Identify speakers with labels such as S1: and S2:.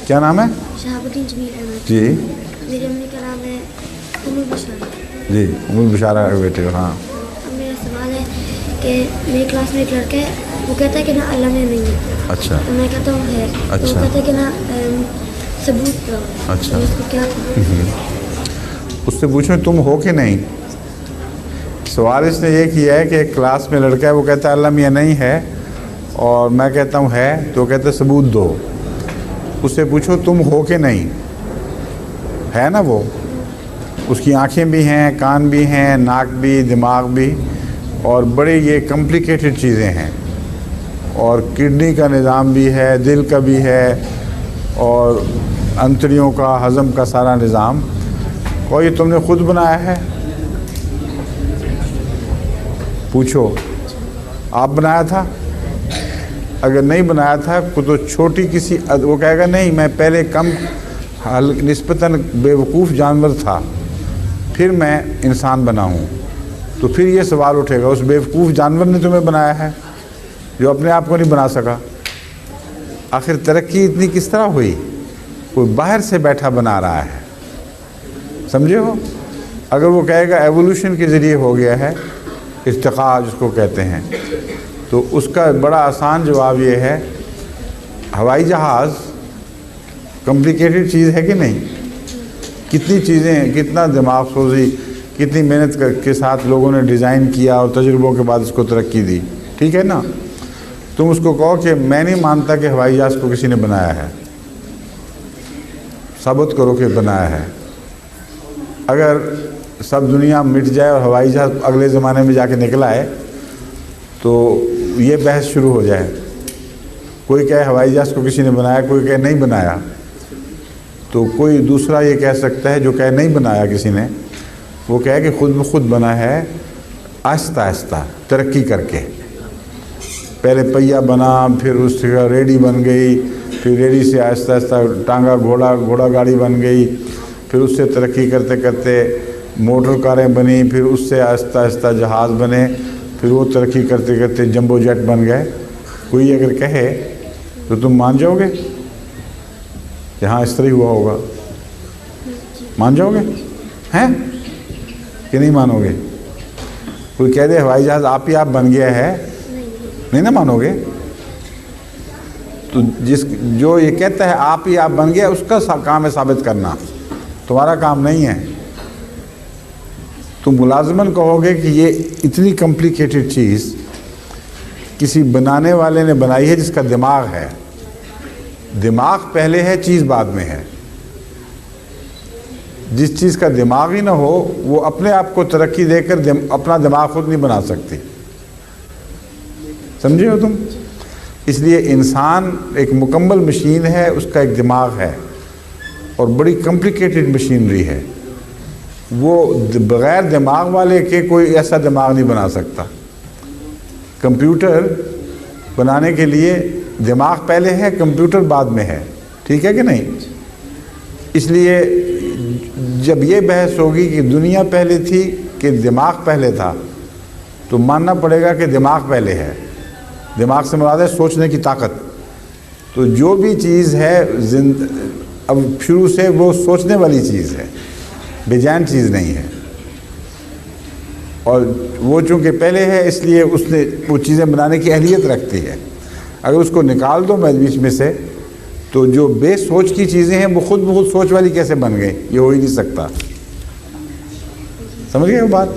S1: کیا نام ہے؟
S2: شہاب الدین جمیل احمد.
S1: جی.
S2: میری امی کا نام ہے ام البشارہ.
S1: جی ام البشارہ کے بیٹے ہو. ہاں.
S2: اب میرا سوال ہے کہ میری کلاس میں ایک لڑکا ہے, وہ کہتا ہے کہ نا اللہ میں نہیں ہے.
S1: اچھا.
S2: تو میں کہتا ہوں ہے. تو
S1: اچھا.
S2: وہ کہتا ہے کہ نا ثبوت دو.
S1: اچھا.
S2: اس کو کیا
S1: اس سے پوچھو تم ہو کہ نہیں. سوال اس نے یہ کیا ہے کہ ایک کلاس میں لڑکا ہے, وہ کہتا ہے اللہ میاں نہیں ہے, اور میں کہتا ہوں ہے, تو کہتا ہے ثبوت دو. اس سے پوچھو تم ہو کہ نہیں. ہے نا وہ, اس کی آنکھیں بھی ہیں, کان بھی ہیں, ناک بھی, دماغ بھی, اور بڑے یہ کمپلیکیٹڈ چیزیں ہیں, اور کڈنی کا نظام بھی ہے, دل کا بھی ہے, اور انتڑیوں کا, ہضم کا سارا نظام. اور یہ تم نے خود بنایا ہے؟ پوچھو آپ بنایا تھا؟ اگر نہیں بنایا تھا تو چھوٹی کسی, وہ کہے گا نہیں میں پہلے کم نسبتاً بیوقوف جانور تھا, پھر میں انسان بنا ہوں. تو پھر یہ سوال اٹھے گا اس بیوقوف جانور نے تمہیں بنایا ہے جو اپنے آپ کو نہیں بنا سکا. آخر ترقی اتنی کس طرح ہوئی؟ کوئی باہر سے بیٹھا بنا رہا ہے, سمجھے ہو. اگر وہ کہے گا ایوولوشن کے ذریعے ہو گیا ہے, ارتقاء جس کو کہتے ہیں, تو اس کا بڑا آسان جواب یہ ہے ہوائی جہاز کمپلیکیٹڈ چیز ہے کہ نہیں؟ کتنی چیزیں, کتنا دماغ سوزی, کتنی محنت کے ساتھ لوگوں نے ڈیزائن کیا اور تجربوں کے بعد اس کو ترقی دی. ٹھیک ہے نا. تم اس کو کہو کہ میں نہیں مانتا کہ ہوائی جہاز کو کسی نے بنایا ہے, ثابت کرو کہ بنایا ہے. اگر سب دنیا مٹ جائے اور ہوائی جہاز اگلے زمانے میں جا کے نکلا ہے تو یہ بحث شروع ہو جائے. کوئی کہے ہوائی جہاز کو کسی نے بنایا, کوئی کہے نہیں بنایا, تو کوئی دوسرا یہ کہہ سکتا ہے جو کہے نہیں بنایا کسی نے, وہ کہے کہ خود بخود بنا ہے, آہستہ آہستہ ترقی کر کے. پہلے پہیہ بنا, پھر اس کا ریڈی بن گئی, پھر ریڈی سے آہستہ آہستہ ٹانگا گھوڑا گاڑی بن گئی, پھر اس سے ترقی کرتے کرتے موٹر کاریں بنی, پھر اس سے آہستہ آہستہ جہاز بنے, پھر وہ ترقی کرتے کرتے جمبو جیٹ بن گئے. کوئی اگر کہے تو تم مان جاؤ گے کہ ہاں اس طرح ہوا ہوگا؟ مان جاؤ گے ہیں کہ نہیں مانو گے؟ کوئی کہہ دے ہوائی جہاز آپ ہی آپ بن گیا ہے, نہیں نا مانو گے. تو جو یہ کہتا ہے آپ ہی آپ بن گیا, اس کا کام ہے ثابت کرنا, تمہارا کام نہیں ہے. تم ملازماً کہو گے کہ یہ اتنی کمپلیکیٹڈ چیز کسی بنانے والے نے بنائی ہے جس کا دماغ ہے. دماغ پہلے ہے, چیز بعد میں ہے. جس چیز کا دماغ ہی نہ ہو وہ اپنے آپ کو ترقی دے کر اپنا دماغ خود نہیں بنا سکتی. سمجھے ہو تم؟ اس لیے انسان ایک مکمل مشین ہے, اس کا ایک دماغ ہے, اور بڑی کمپلیکیٹڈ مشینری ہے. وہ بغیر دماغ والے کے کوئی ایسا دماغ نہیں بنا سکتا. کمپیوٹر بنانے کے لیے دماغ پہلے ہے, کمپیوٹر بعد میں ہے. ٹھیک ہے کہ نہیں؟ اس لیے جب یہ بحث ہوگی کہ دنیا پہلے تھی کہ دماغ پہلے تھا, تو ماننا پڑے گا کہ دماغ پہلے ہے. دماغ سے مراد ہے سوچنے کی طاقت. تو جو بھی چیز ہے اب شروع سے وہ سوچنے والی چیز ہے, بے جان چیز نہیں ہے. اور وہ چونکہ پہلے ہے اس لیے اس نے وہ چیزیں بنانے کی اہلیت رکھتی ہے. اگر اس کو نکال دو بیچ میں سے تو جو بے سوچ کی چیزیں ہیں وہ خود بخود سوچ والی کیسے بن گئی؟ یہ ہو ہی نہیں سکتا. سمجھ گئے وہ بات؟